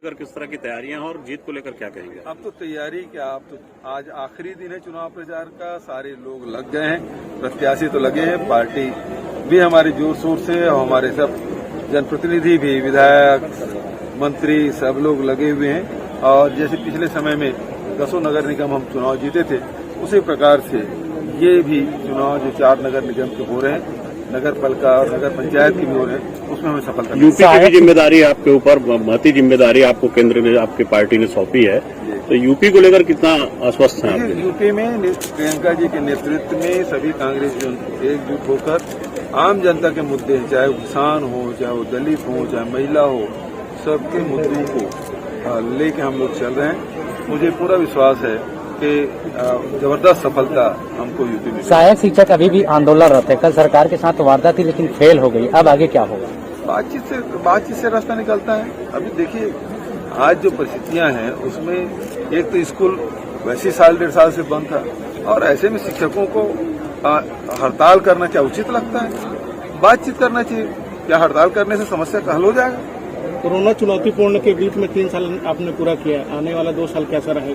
किस तरह की तैयारियां हैं और जीत को लेकर क्या कहेंगे? अब तो तैयारी क्या, अब तो आज आखिरी दिन है चुनाव प्रचार का, सारे लोग लग गए हैं, प्रत्याशी तो लगे हैं, पार्टी भी हमारे जोर शोर से और हमारे सब जनप्रतिनिधि भी, विधायक, मंत्री सब लोग लगे हुए हैं। और जैसे पिछले समय में 10 नगर निगम हम चुनाव जीते थे, उसी प्रकार से ये भी चुनाव जो 4 नगर निगम के हो रहे हैं, नगर पालिका और नगर पंचायत की भी हो रहे हैं, उसमें हमें सफलता मिली। यूपी की भी जिम्मेदारी आपके ऊपर, महती जिम्मेदारी आपको केंद्र ने, आपकी पार्टी ने सौंपी है, तो यूपी को लेकर कितना आश्वस्त हैं आप? यूपी में प्रियंका जी के नेतृत्व में सभी कांग्रेस एकजुट होकर आम जनता के मुद्दे, चाहे वो किसान हो, चाहे वो दलित हो, चाहे महिला हो, सबके मुद्दों को लेके हम लोग चल रहे हैं। मुझे पूरा विश्वास है कि जबरदस्त सफलता हमको यूपी में। सहायक शिक्षक अभी भी आंदोलनरत है, कल सरकार के साथ वार्ता थी लेकिन फेल हो गई, अब आगे क्या होगा? बातचीत से रास्ता निकलता है। अभी देखिए, आज जो परिस्थितियां हैं उसमें एक तो स्कूल वैसे 1.5 साल से बंद था, और ऐसे में शिक्षकों को हड़ताल करना क्या उचित लगता है? बातचीत करना चाहिए। क्या हड़ताल करने से समस्या का हल हो जाएगा? कोरोना चुनौतीपूर्ण के बीच में 3 साल आपने पूरा किया, आने वाला 2 साल कैसा रहेगा?